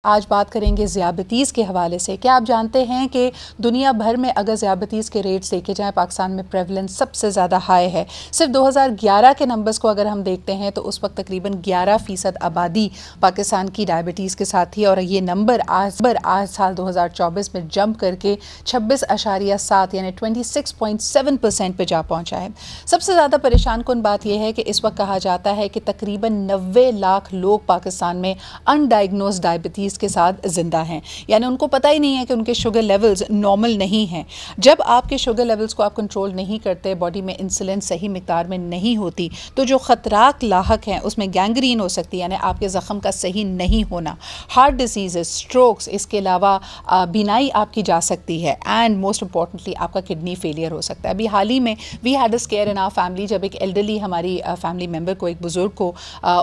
आज बात करेंगे ज़ियाबतीज़ के हवाले से। क्या आप जानते हैं कि दुनिया भर में अगर ज़ियाबतीज़ के रेट्स देखे जाएँ, पाकिस्तान में प्रेवलेंस सबसे ज़्यादा हाई है। सिर्फ 2011 के नंबर्स को अगर हम देखते हैं तो उस वक्त तकरीबन 11% आबादी पाकिस्तान की डायबिटीज़ के साथ थी और ये नंबर आज साल 2024 में जंप करके 26.7 यानी 26.7% पे जा पहुँचा है। सबसे ज़्यादा परेशान कुन बात यह है कि इस वक्त कहा जाता है कि तकरीबन 90 लाख लोग पाकिस्तान में अनडायग्नोज डायबिटीज़ के साथ जिंदा हैं, यानी उनको पता ही नहीं है कि उनके शुगर लेवल्स नॉर्मल नहीं हैं। जब आपके शुगर लेवल्स को आप कंट्रोल नहीं करते, बॉडी में इंसुलिन सही मिकदार में नहीं होती, तो जो ख़तरात लाहक हैं उसमें गैंग्रीन हो सकती है, यानी आपके ज़ख्म का सही नहीं होना, हार्ट डिजीज़, स्ट्रोक्स, इसके अलावा बीनाई आपकी जा सकती है एंड मोस्ट इंपॉर्टेंटली आपका किडनी फेलियर हो सकता है। अभी हाल ही में we had a scare in our family, जब एक एल्डरली हमारी फैमिली मेम्बर को, एक बुज़ुर्ग को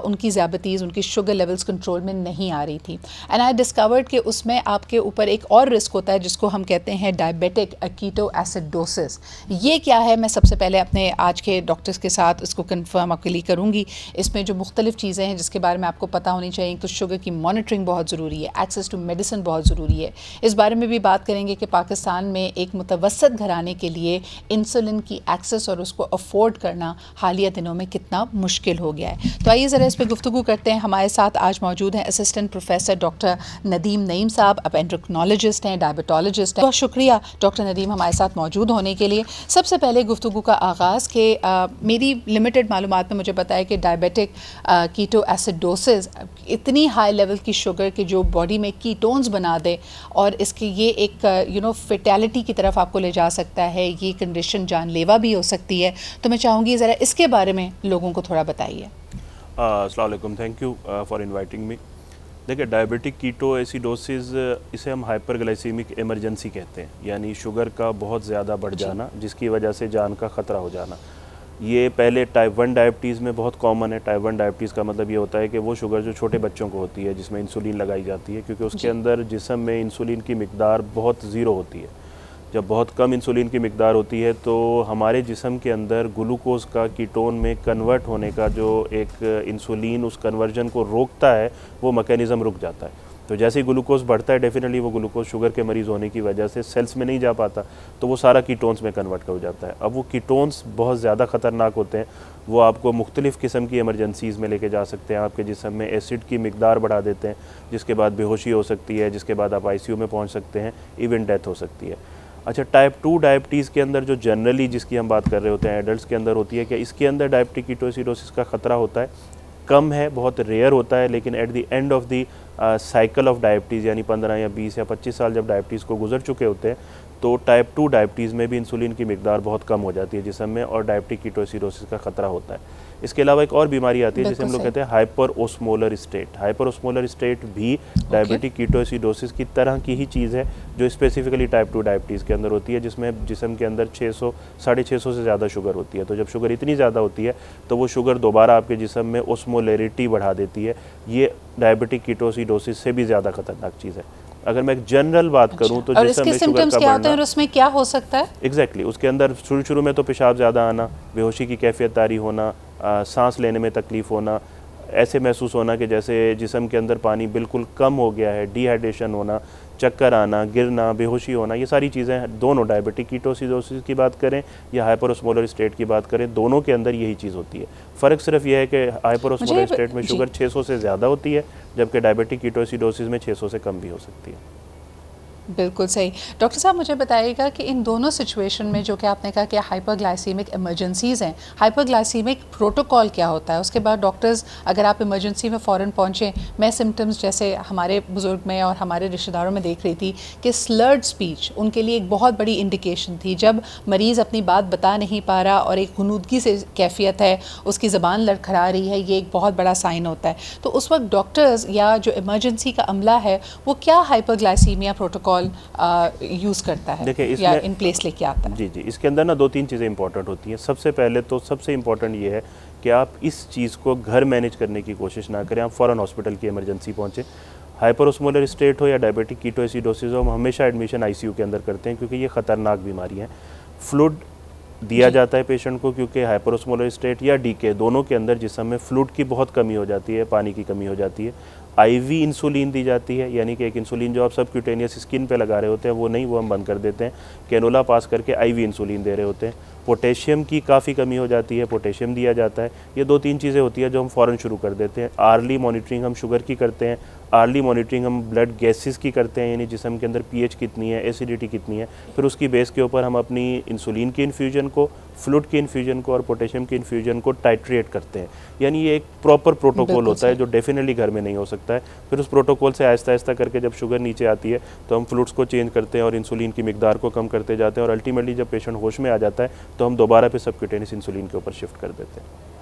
उनकी ज़ियाबतीज़, उनकी शुगर लेवल्स कंट्रोल में नहीं आ रही थी एंड आई डिस्कवर्ड कि उसमें आपके ऊपर एक और रिस्क होता है जिसको हम कहते हैं डायबिटिक कीटोएसिडोसिस। ये क्या है, मैं सबसे पहले अपने आज के डॉक्टर्स के साथ इसको कंफर्म आपके लिए करूँगी। इसमें जो मुख्तलिफ चीज़ें हैं जिसके बारे में आपको पता होनी चाहिए, तो शुगर की मॉनिटरिंग बहुत ज़रूरी है, एक्सेस टू मेडिसिन बहुत ज़रूरी है। इस बारे में भी बात करेंगे कि पाकिस्तान में एक मुतवसत घराने के लिए इंसुलिन की एक्सेस और उसको अफोर्ड करना हालिया दिनों में कितना मुश्किल हो गया है। तो आइए ज़रा इस पर गुफ्तगू करते हैं। हमारे साथ आज मौजूद हैं assistant professor doctor Nadeem Naeem साहब, अब एंड्रोक्रोलॉजिस्ट हैं, डायबिटोलॉजिस्ट हैं। बहुत शुक्रिया डॉक्टर नदीम हमारे साथ मौजूद होने के लिए। सबसे पहले गुफ्तगू का आगाज़ के मेरी लिमिटेड मालूमात में मुझे पता है कि डायबिटिक कीटोएसिडोसिस इतनी हाई लेवल की शुगर कि जो बॉडी में कीटोन्स बना दे और इसके ये एक फेटेलिटी की तरफ आपको ले जा सकता है, ये कंडीशन जानलेवा भी हो सकती है। तो मैं चाहूँगी ज़रा इसके बारे में लोगों को थोड़ा बताइए। अस्सलाम वालेकुम, thank you for inviting me. देखिए, डायबिटिक कीटोएसिडोसिस इसे हम हाइपरग्लाइसीमिक इमरजेंसी कहते हैं, यानी शुगर का बहुत ज़्यादा बढ़ जाना जिसकी वजह से जान का ख़तरा हो जाना। ये पहले टाइप 1 डायबिटीज़ में बहुत कॉमन है। टाइप 1 डायबिटीज़ का मतलब ये होता है कि वो शुगर जो छोटे बच्चों को होती है, जिसमें इंसुलिन लगाई जाती है, क्योंकि उसके अंदर जिस्म में इंसुलिन की मिकदार बहुत ज़ीरो होती है। जब बहुत कम इंसुलिन की मिकदार होती है तो हमारे जिस्म के अंदर ग्लूकोज का कीटोन में कन्वर्ट होने का जो एक इंसुलिन उस कन्वर्जन को रोकता है, वो मैकेनिज़्म रुक जाता है। तो जैसे ही ग्लूकोज बढ़ता है, डेफिनेटली वो ग्लूकोज शुगर के मरीज़ होने की वजह से सेल्स में नहीं जा पाता, तो वो सारा कीटोन्स में कन्वर्ट हो जाता है। अब वो कीटोन्स बहुत ज़्यादा ख़तरनाक होते हैं, वो आपको मुख्तलिफ़ किस्म की एमरजेंसीज़ में लेके जा सकते हैं। आपके जिस्म में एसिड की मिकदार बढ़ा देते हैं, जिसके बाद बेहोशी हो सकती है, जिसके बाद आप ICU में पहुँच सकते हैं, इवन डेथ हो सकती है। अच्छा, टाइप 2 डायबिटीज़ के अंदर जो जनरली जिसकी हम बात कर रहे होते हैं, एडल्ट्स के अंदर होती है, क्या इसके अंदर डायबिटिक कीटोएसिडोसिस का ख़तरा होता है? कम है, बहुत रेयर होता है, लेकिन at the end of the cycle of diabetes, यानी 15 या 20 या 25 साल जब डायबिटीज़ को गुजर चुके होते हैं, तो टाइप 2 डायबिटीज़ में भी इंसुलिन की मिकदार बहुत कम हो जाती है जिस्म में, और डायबिटिक कीटोएसिडोसिस का ख़तरा होता है। इसके अलावा एक और बीमारी आती है जिसे हम लोग कहते हैं hyper osmolar state. Hyper osmolar state भी डायबिटिक कीटोएसिडोसिस की तरह की ही चीज़ है, जो स्पेसिफिकली टाइप 2 डायबिटीज़ के अंदर होती है, जिसमें जिस्म के अंदर 600-650 से ज़्यादा शुगर होती है। तो जब शुगर इतनी ज़्यादा होती है तो वो शुगर दोबारा आपके जिस्म में ओस्मोलरिटी बढ़ा देती है। ये डायबिटिक कीटोएसिडोसिस से भी ज़्यादा खतरनाक चीज़ है। अगर मैं एक जनरल बात करूं तो और इसके सिम्टम्स क्या होते हैं और उसमें क्या हो सकता है? एग्जैक्टली उसके अंदर शुरू में तो पेशाब ज़्यादा आना, बेहोशी की कैफियत तारी होना, सांस लेने में तकलीफ़ होना, ऐसे महसूस होना कि जैसे जिस्म के अंदर पानी बिल्कुल कम हो गया है, डिहाइड्रेशन होना, चक्कर आना, गिरना, बेहोशी होना, ये सारी चीज़ें दोनों डायबिटिक कीटोएसिडोसिस की बात करें या हाइपरोस्मोलर स्टेट की बात करें, दोनों के अंदर यही चीज़ होती है। फ़र्क सिर्फ यह है कि हाइपरोस्मोलर स्टेट में शुगर 600 से ज़्यादा होती है, जबकि डायबिटिक कीटोएसिडोसिस में 600 से कम भी हो सकती है। बिल्कुल सही। डॉक्टर साहब मुझे बताइएगा कि इन दोनों सिचुएशन में जो कि आपने कहा कि हाइपरग्लाइसीमिक इमरजेंसीज़ हैं, हाइपरग्लाइसीमिक प्रोटोकॉल क्या होता है? उसके बाद डॉक्टर्स, अगर आप इमरजेंसी में फ़ौरन पहुँचें, मैं सिम्टम्स जैसे हमारे बुज़ुर्ग में और हमारे रिश्तेदारों में देख रही थी कि स्लर्ड स्पीच उनके लिए एक बहुत बड़ी इंडिकेशन थी। जब मरीज़ अपनी बात बता नहीं पा रहा और एक गुनूदगी से कैफियत है, उसकी ज़बान लड़खड़ा रही है, ये एक बहुत बड़ा साइन होता है। तो उस वक्त डॉक्टर्स या जो इमरजेंसी का अमला है वो क्या हाइपरग्लाइसीमिया प्रोटोकॉल यूज़ करता है, देखिए या इन प्लेस लेके आता है? जी, इसके अंदर ना 2-3 चीज़ें इंपॉर्टेंट होती हैं। सबसे पहले तो सबसे इम्पॉर्टेंट ये है कि आप इस चीज़ को घर मैनेज करने की कोशिश ना करें, आप फ़ौरन हॉस्पिटल की इमरजेंसी पहुँचें। हाइपरोस्मोलर स्टेट हो या डायबिटिक कीटोएसिडोसिस हो, हम हमेशा एडमिशन ICU के अंदर करते हैं, क्योंकि ये ख़तरनाक बीमारी है। फ्लूइड दिया जाता है पेशेंट को, क्योंकि हाइपरोस्मोलर स्टेट या DK दोनों के अंदर जिस्म में फ्लूइड की बहुत कमी हो जाती है, पानी की कमी हो जाती है। आईवी इंसुलिन दी जाती है, यानी कि एक इंसुलिन जो आप सबक्यूटेनियस स्किन पे लगा रहे होते हैं वो नहीं, वो हम बंद कर देते हैं, कैनोला पास करके आईवी इंसुलिन दे रहे होते हैं। पोटेशियम की काफ़ी कमी हो जाती है, पोटेशियम दिया जाता है। ये 2-3 चीज़ें होती है जो हम फ़ौरन शुरू कर देते हैं। आर्ली मॉनिटरिंग हम शुगर की करते हैं, आर्ली मॉनिटरिंग हम ब्लड गैसेस की करते हैं, यानी जिस्म के अंदर पीएच कितनी है, एसिडिटी कितनी है, फिर उसकी बेस के ऊपर हम अपनी इंसुलिन की इन्फ्यूजन को, फ्लूइड की इन्फ्यूजन को और पोटेशियम की इन्फ्यूजन को टाइट्रेट करते हैं। यानी ये एक प्रॉपर प्रोटोकॉल होता है जो डेफिनेटली घर में नहीं हो सकता है। फिर उस प्रोटोकॉल से आहिस्ता आहिस्ता करके जब शुगर नीचे आती है तो हम फ्लूइड्स को चेंज करते हैं और इंसुलिन की मिकदार को कम करते जाते हैं, और अल्टीमेटली जब पेशेंट होश में आ जाता है तो हम दोबारा पे सबक्यूटेनियस इंसुलिन के ऊपर शिफ्ट कर देते हैं।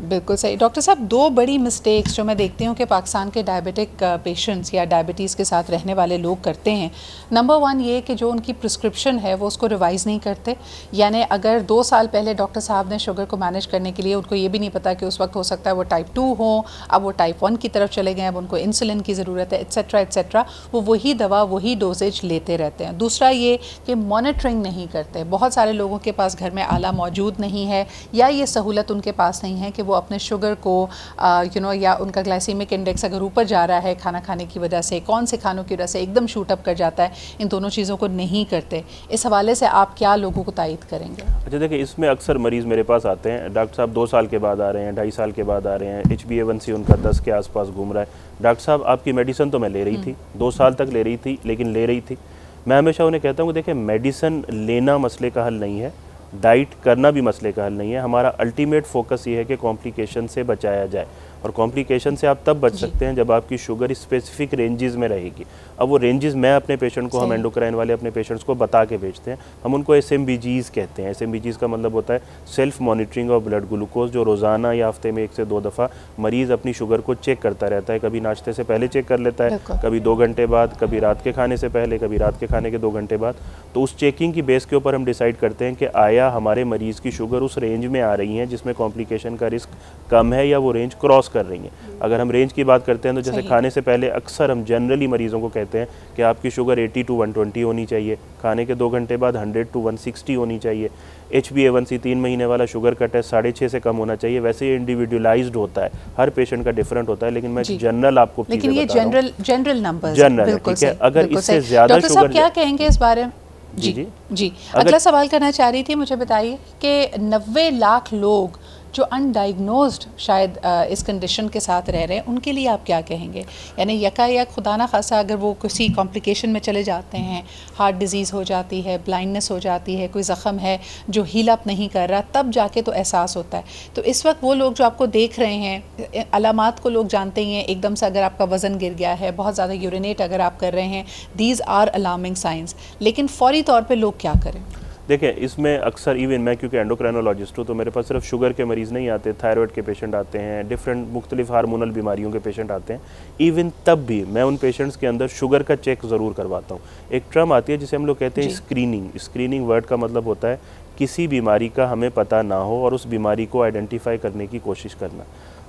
बिल्कुल सही। डॉक्टर साहब, 2 बड़ी मिस्टेक्स जो मैं देखती हूँ कि पाकिस्तान के डायबिटिक पेशेंट्स या डायबिटीज़ के साथ रहने वाले लोग करते हैं। नंबर 1 ये कि जो उनकी प्रिस्क्रिप्शन है वो उसको रिवाइज़ नहीं करते, यानी अगर 2 साल पहले डॉक्टर साहब ने शुगर को मैनेज करने के लिए, उनको ये भी नहीं पता कि उस वक्त हो सकता है वो टाइप 2 हो, अब वो टाइप 1 की तरफ चले गए, अब उनको इंसुलिन की ज़रूरत है, एट्सेट्रा एट्सेट्रा, वो वही दवा वही डोजेज लेते रहते हैं। दूसरा ये कि मॉनिटरिंग नहीं करते। बहुत सारे लोगों के पास घर में आला मौजूद नहीं है, या ये सहूलत उनके पास नहीं है कि वो अपने शुगर को या उनका ग्लाइसीमिक इंडेक्स अगर ऊपर जा रहा है खाना खाने की वजह से, कौन से खानों की वजह से एकदम शूट अप कर जाता है, इन दोनों चीज़ों को नहीं करते। इस हवाले से आप क्या लोगों को तायद करेंगे? अच्छा देखिए, इसमें अक्सर मरीज़ मेरे पास आते हैं, डॉक्टर साहब 2 साल के बाद आ रहे हैं, 2.5 साल के बाद आ रहे हैं, HbA1c उनका 10 के आसपास घूम रहा है। डॉक्टर साहब आपकी मेडिसिन तो मैं ले रही थी, 2 साल तक ले रही थी, लेकिन ले रही थी। मैं हमेशा उन्हें कहता हूँ कि देखिए, मेडिसिन लेना मसले का हल नहीं है, डाइट करना भी मसले का हल नहीं है। हमारा अल्टीमेट फोकस ये है कि कॉम्प्लिकेशन से बचाया जाए, और कॉम्प्लिकेशन से आप तब बच सकते हैं जब आपकी शुगर स्पेसिफिक रेंजेस में रहेगी। अब वो रेंजेस मैं अपने पेशेंट को, हम एंडोक्राइन वाले अपने पेशेंट्स को बता के भेजते हैं। हम उनको SMBGs कहते हैं। SMBGs का मतलब होता है self monitoring of blood glucose, जो रोज़ाना या हफ्ते में 1 से 2 दफ़ा मरीज़ अपनी शुगर को चेक करता रहता है। कभी नाश्ते से पहले चेक कर लेता है, कभी 2 घंटे बाद, कभी रात के खाने से पहले, कभी रात के खाने के 2 घंटे बाद। तो उस चेकिंग की बेस के ऊपर हम डिसाइड करते हैं कि आया हमारे मरीज़ की शुगर उस रेंज में आ रही है जिसमें कॉम्प्लिकेशन का रिस्क कम है, या वो रेंज क्रॉस कर रही है। अगर हम रेंज की बात करते हैं तो जैसे खाने से पहले अक्सर हम जनरली मरीज़ों को कहते हैं कि आपकी शुगर 80 to 120 होनी चाहिए, खाने के 2 घंटे बाद 100 to 160 होनी चाहिए। HbA1c 3 महीने वाला शुगर का टेस्ट 6.5 से कम होना चाहिए। वैसे ये इंडिविजुअलाइज्ड होता है, हर पेशेंट का डिफरेंट होता है, लेकिन मैं जनरल आपको लेकिन ये जनरल नंबर्स जनरल है, ठीक है। अगर इससे ज़्यादा शुगर, क्या कहेंगे इस बारे में? जी अगला सवाल करना चाह रही थी, मुझे बताइए कि 90 लाख लोग जो अनडाइग्नोज्ड शायद इस कंडीशन के साथ रह रहे हैं, उनके लिए आप क्या कहेंगे? यानी यकायक खुदा ना खासा अगर वो किसी कॉम्प्लिकेशन में चले जाते हैं, हार्ट डिजीज़ हो जाती है, ब्लाइंडनेस हो जाती है, कोई ज़ख़म है जो हील अप नहीं कर रहा, तब जाके तो एहसास होता है। तो इस वक्त वो लोग जो आपको देख रहे हैं, अलामात को लोग जानते ही हैं, एकदम से अगर आपका वज़न गिर गया है, बहुत ज़्यादा यूरिनेट अगर आप कर रहे हैं, दीज आर अलार्मिंग साइंस, लेकिन फ़ौरी तौर पर लोग क्या करें? देखिए, इसमें अक्सर इवन मैं, क्योंकि एंडोक्राइनोलॉजिस्ट हूँ, तो मेरे पास सिर्फ शुगर के मरीज़ नहीं आते, थायराइड के पेशेंट आते हैं, डिफरेंट मुख्तलिफ हार्मोनल बीमारियों के पेशेंट आते हैं। इवन तब भी मैं उन पेशेंट्स के अंदर शुगर का चेक ज़रूर करवाता हूँ। एक टर्म आती है जिसे हम लोग कहते हैं स्क्रीनिंग। स्क्रीनिंग वर्ड का मतलब होता है किसी बीमारी का हमें पता ना हो और उस बीमारी को आइडेंटिफाई करने की कोशिश करना।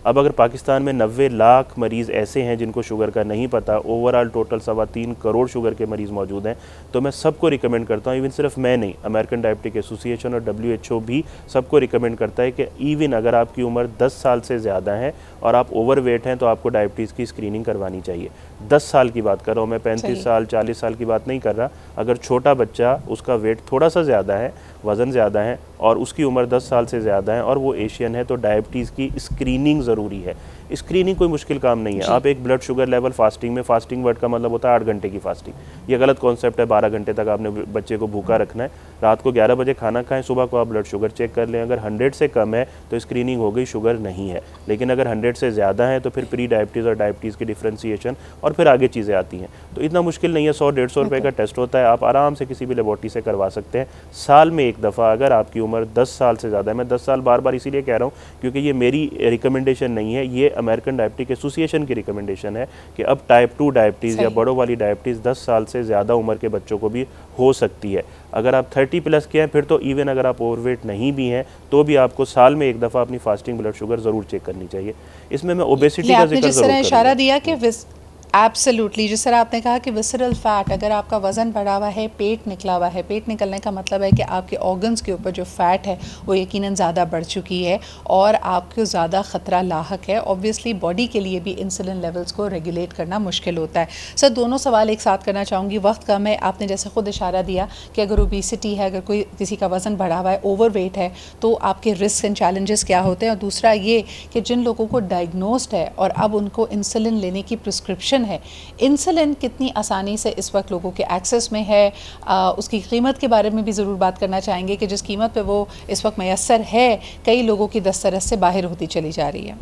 अब अगर पाकिस्तान में 90 लाख मरीज़ ऐसे हैं जिनको शुगर का नहीं पता, ओवरऑल टोटल 3.25 करोड़ शुगर के मरीज़ मौजूद हैं, तो मैं सबको रिकमेंड करता हूँ, इवन सिर्फ मैं नहीं, अमेरिकन डायबिटिक एसोसिएशन और WHO भी सबको रिकमेंड करता है कि इवन अगर आपकी उम्र 10 साल से ज़्यादा है और आप ओवरवेट हैं तो आपको डायबिटीज़ की स्क्रीनिंग करवानी चाहिए। 10 साल की बात कर रहा हूँ मैं, 35 साल 40 साल की बात नहीं कर रहा। अगर छोटा बच्चा, उसका वेट थोड़ा सा ज़्यादा है, वज़न ज़्यादा है और उसकी उम्र 10 साल से ज़्यादा है और वो एशियन है, तो डायबिटीज़ की स्क्रीनिंग ज़रूरी है। स्क्रीनिंग कोई मुश्किल काम नहीं है। आप एक ब्लड शुगर लेवल फास्टिंग में, फास्टिंग वर्ड का मतलब होता है 8 घंटे की फास्टिंग। ये गलत कॉन्सेप्ट है। 12 घंटे तक आपने बच्चे को भूखा रखना है। रात को 11 बजे खाना खाएं, सुबह को आप ब्लड शुगर चेक कर लें। अगर 100 से कम है तो स्क्रीनिंग हो गई, शुगर नहीं है। लेकिन अगर 100 से ज़्यादा है तो फिर प्री डायबिटीज़ और डायबिटीज़ की डिफ्रेंसीशन और फिर आगे चीज़ें आती हैं। तो इतना मुश्किल नहीं है, 100-150 रुपये का टेस्ट होता है, आप आराम से किसी भी लेबोरेटरी से करवा सकते हैं। साल में एक दफ़ा अगर आपकी उम्र 10 साल से ज़्यादा है, मैं 10 साल बार बार इसीलिए कह रहा हूँ क्योंकि ये मेरी रिकमेंडेशन नहीं है, ये अमेरिकन डायबिटिक एसोसिएशन की रिकमेंडेशन है कि अब टाइप 2 डायबिटीज़ या बड़ों वाली डायबिटीज़ 10 साल से ज़्यादा उम्र के बच्चों को भी हो सकती है। अगर आप 30 प्लस के हैं फिर तो इवन अगर आप ओवरवेट नहीं भी हैं तो भी आपको साल में एक दफ़ा अपनी फास्टिंग ब्लड शुगर ज़रूर चेक करनी चाहिए। इसमें मैं ओबेसिटी का जिक्र ज़रूर इशारा दिया कि एब्सोल्युटली, जिस तरह आपने कहा कि विसरल फैट, अगर आपका वज़न बढ़ा हुआ है, पेट निकला हुआ है, पेट निकलने का मतलब है कि आपके ऑर्गन्स के ऊपर जो फ़ैट है वो यकीनन ज़्यादा बढ़ चुकी है और आपको ज़्यादा ख़तरा लाहक है। ऑब्वियसली बॉडी के लिए भी इंसुलिन लेवल्स को रेगुलेट करना मुश्किल होता है। सर, दोनों सवाल एक साथ करना चाहूँगी, वक्त कम है। आपने जैसे खुद इशारा दिया कि अगर ओबेसिटी है, अगर कोई किसी का वज़न बढ़ा हुआ है, ओवर वेट है, तो आपके रिस्क एंड चैलेंजेस क्या होते हैं, और दूसरा ये कि जिन लोगों को डायग्नोस्ड है और अब उनको इंसुलिन लेने की प्रिस्क्रिप्शन है, इंसुलिन कितनी आसानी से इस वक्त लोगों के एक्सेस में है, उसकी कीमत के बारे में भी ज़रूर बात करना चाहेंगे कि जिस कीमत पे वो इस वक्त मैसर है, कई लोगों की दस्तरस से बाहर होती चली जा रही है।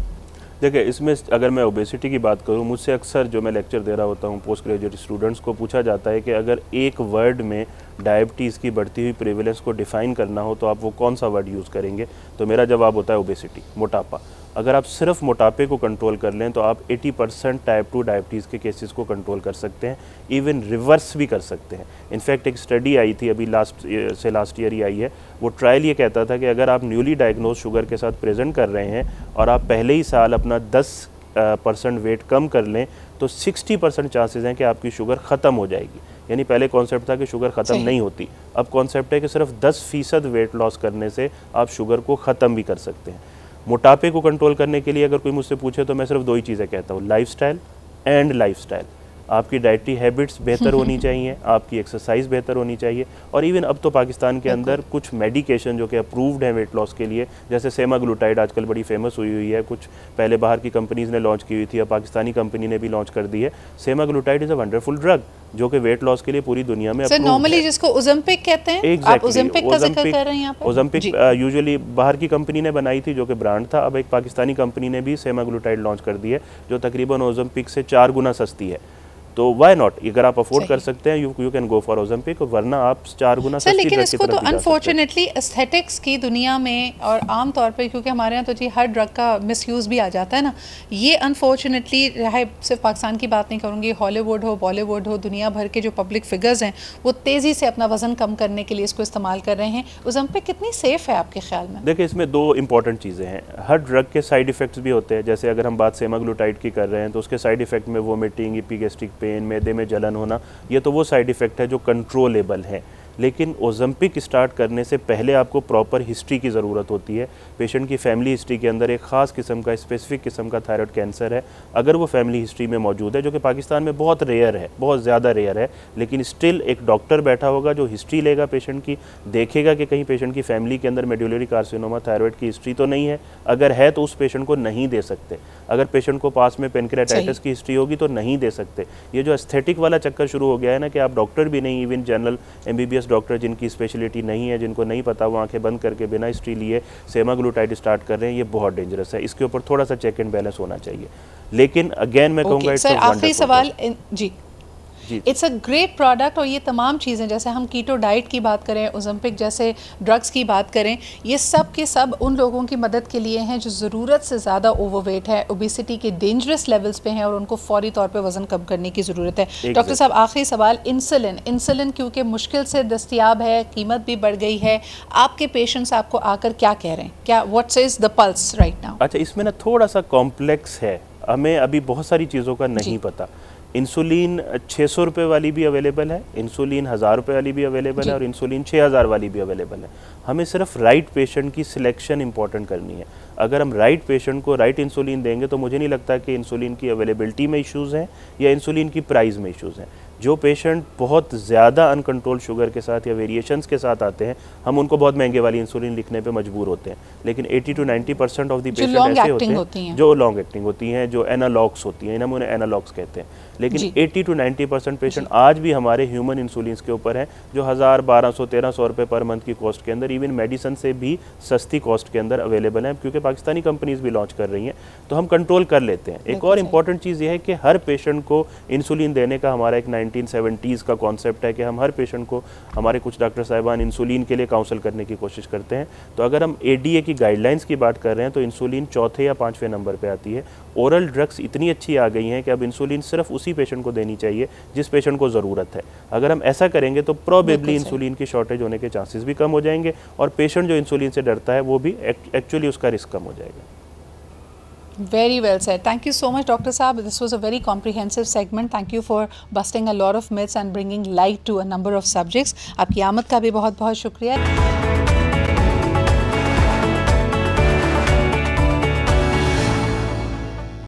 देखिए, इसमें अगर मैं ओबेसिटी की बात करूं, मुझसे अक्सर जो मैं लेक्चर दे रहा होता हूं पोस्ट ग्रेजुएट स्टूडेंट्स को पूछा जाता है कि अगर एक वर्ड में डायबिटीज़ की बढ़ती हुई प्रेवलेंस को डिफ़ाइन करना हो तो आप वो कौन सा वर्ड यूज़ करेंगे, तो मेरा जवाब होता है ओबेसिटी, मोटापा। अगर आप सिर्फ मोटापे को कंट्रोल कर लें तो आप 80% टाइप 2 डायबिटीज़ के केसेस को कंट्रोल कर सकते हैं, इवन रिवर्स भी कर सकते हैं। इनफैक्ट एक स्टडी आई थी अभी लास्ट ईयर ही आई है, वो ट्रायल ये कहता था कि अगर आप न्यूली डायग्नोज शुगर के साथ प्रेजेंट कर रहे हैं और आप पहले ही साल अपना 10% वेट कम कर लें तो 60% चांसेस हैं कि आपकी शुगर ख़त्म हो जाएगी। यानी पहले कॉन्सेप्ट था कि शुगर ख़त्म नहीं होती, अब कॉन्सेप्ट है कि सिर्फ 10% वेट लॉस करने से आप शुगर को ख़त्म भी कर सकते हैं। मोटापे को कंट्रोल करने के लिए अगर कोई मुझसे पूछे तो मैं सिर्फ 2 ही चीज़ें कहता हूँ, लाइफस्टाइल एंड लाइफस्टाइल। आपकी डाइटरी हैबिट्स बेहतर होनी चाहिए, आपकी एक्सरसाइज बेहतर होनी चाहिए, और इवन अब तो पाकिस्तान के अंदर कुछ मेडिकेशन जो कि अप्रूव्ड हैं वेट लॉस के लिए, जैसे सेमाग्लूटाइड आजकल बड़ी फेमस हुई है, कुछ पहले बाहर की कंपनीज़ ने लॉन्च की हुई थी, अब पाकिस्तानी कंपनी ने भी लॉन्च कर दी है। Semaglutide is a wonderful drug जो कि वेट लॉस के लिए पूरी दुनिया में सर नॉर्मली जिसको ओज़ेम्पिक कहते हैं, आप ओज़ेम्पिक का जिक्र कर रहे हैं यहाँ पे। ओज़ेम्पिक यूजुअली बाहर की कंपनी ने बनाई थी जो कि ब्रांड था, अब एक पाकिस्तानी कंपनी ने भी सेमाग्लूटाइड लॉन्च कर दी है जो तकरीबन ओज़ेम्पिक से 4 गुना सस्ती है। तो वाई नॉट, अगर आप अफोर्ड कर सकते हैं you can go for Ozempic, वरना आप 4 गुना सस्ती लेकिन ड्रग इसको तो अनफॉर्चुनेटली एस्थेटिक्स की दुनिया में और आम तौर पे, क्योंकि हमारे यहाँ तो जी हर ड्रग का मिसयूज़ भी आ जाता है ना, ये अनफॉर्चुनेटली, चाहे सिर्फ पाकिस्तान की बात नहीं करूँगी, हॉलीवुड हो, बॉलीवुड हो, दुनिया भर के जो पब्लिक फिगर्स हैं वो तेज़ी से अपना वज़न कम करने के लिए इसको इस्तेमाल कर रहे हैं। ओज़ेम्पिक कितनी सेफ़ है आपके ख्याल में? देखिए, इसमें 2 इंपॉर्टेंट चीज़ें हैं। हर ड्रग के साइड इफ़ेक्ट्स भी होते हैं, जैसे अगर हम बात सेमाग्लूटाइड की कर रहे हैं तो उसके साइड इफ़ेक्ट में वोमिटिंग, एपिगैस्ट्रिक पेन, मैदे में जलन होना, ये तो वो साइड इफ़ेक्ट है जो कंट्रोलेबल है। लेकिन ओज़ेम्पिक स्टार्ट करने से पहले आपको प्रॉपर हिस्ट्री की ज़रूरत होती है। पेशेंट की फैमिली हिस्ट्री के अंदर एक ख़ास किस्म का, स्पेसिफिक किस्म का थायराइड कैंसर है, अगर वो फैमिली हिस्ट्री में मौजूद है, जो कि पाकिस्तान में बहुत रेयर है, बहुत ज़्यादा रेयर है, लेकिन स्टिल एक डॉक्टर बैठा होगा जो हिस्ट्री लेगा पेशेंट की, देखेगा कि कहीं पेशेंट की फैमिली के अंदर मेडुलरी कार्सिनोमा, थायराइड की हिस्ट्री तो नहीं है, अगर है तो उस पेशेंट को नहीं दे सकते। अगर पेशेंट को पास में पेनक्रियाटाइटिस की हिस्ट्री होगी तो नहीं दे सकते। ये जो एस्थेटिक वाला चक्कर शुरू हो गया है ना कि आप डॉक्टर भी नहीं, इवन जनरल MBBS डॉक्टर जिनकी स्पेशलिटी नहीं है, जिनको नहीं पता, वो आंखें बंद करके बिना हिस्ट्री लिए सेमाग्लूटाइड स्टार्ट कर रहे हैं, ये बहुत डेंजरस है। इसके ऊपर थोड़ा सा चेक एंड बैलेंस होना चाहिए। लेकिन अगेन मैं कहूँगा, सर आखिरी सवाल जी, इट्स अ ग्रेट प्रोडक्ट, और ये तमाम चीज़ें, जैसे हम कीटो डाइट की बात करें, ओज़ेम्पिक जैसे ड्रग्स की बात करें, ये सब के सब उन लोगों की मदद के लिए हैं जो ज़रूरत से ज़्यादा ओवरवेट है, ओबेसिटी के डेंजरस लेवल्स पे हैं और उनको फौरी तौर पे वज़न कम करने की ज़रूरत है। डॉक्टर साहब, आखिरी सवाल, इंसुलिन क्योंकि मुश्किल से दस्तियाब है, कीमत भी बढ़ गई है, आपके पेशेंट्स आपको आकर क्या कह रहे हैं, क्या what is the pulse right now? अच्छा, इसमें ना थोड़ा सा कॉम्प्लेक्स है, हमें अभी बहुत सारी चीज़ों का नहीं पता। इंसुलिन 600 रुपये वाली भी अवेलेबल है, इंसुलिन 1000 रुपये वाली भी अवेलेबल है, और इंसुलिन 6000 वाली भी अवेलेबल है। हमें सिर्फ राइट पेशेंट की सिलेक्शन इंपॉर्टेंट करनी है। अगर हम राइट पेशेंट को राइट इंसुलिन देंगे तो मुझे नहीं लगता कि इंसुलिन की अवेलेबिलिटी में इश्यूज़ हैं या इंसुलिन की प्राइस में इश्यूज़ हैं। जो पेशेंट बहुत ज़्यादा अनकंट्रोल शुगर के साथ या वेरिएशंस के साथ आते हैं, हम उनको बहुत महंगे वाली इंसुलिन लिखने पे मजबूर होते हैं। लेकिन 80 to 90% ऑफ दी पेशेंट ऐसे होते हैं जो लॉन्ग एक्टिंग होती हैं, जो एनालॉग्स होती हैं, हम उन्हें एनालॉग्स कहते हैं। लेकिन 80 to 90% पेशेंट आज भी हमारे ह्यूमन इंसुलिन के ऊपर हैं, जो 1000, 1200, 1300 रुपये पर मंथ की कॉस्ट के अंदर, इवन मेडिसिन से भी सस्ती कॉस्ट के अंदर अवेलेबल हैं, क्योंकि पाकिस्तानी कंपनीज भी लॉन्च कर रही हैं, तो हम कंट्रोल कर लेते हैं। एक और इम्पॉर्टेंट चीज़ ये है कि हर पेशेंट को इंसुलिन देने का हमारा एक 1970s का कॉन्सेप्ट है कि हम हर पेशेंट को, हमारे कुछ डॉक्टर साहिबान इंसुलिन के लिए काउंसल करने की कोशिश करते हैं। तो अगर हम ADA की गाइडलाइंस की बात कर रहे हैं तो इंसुलिन 4थे या 5वें नंबर पे आती है। ओरल ड्रग्स इतनी अच्छी आ गई हैं कि अब इंसुलिन सिर्फ उसी पेशेंट को देनी चाहिए जिस पेशेंट को ज़रूरत है। अगर हम ऐसा करेंगे तो प्रोबेबली इंसुलिन की शॉर्टेज होने के चांसेस भी कम हो जाएंगे, और पेशेंट जो इंसुलिन से डरता है वो भी एक्चुअली उसका रिस्क कम हो जाएगा। Very well said. Thank you so much, Dr. Saab. This was a very comprehensive segment. Thank you for busting a lot of myths and bringing light to a number of subjects. आपकी आमद का भी बहुत बहुत शुक्रिया.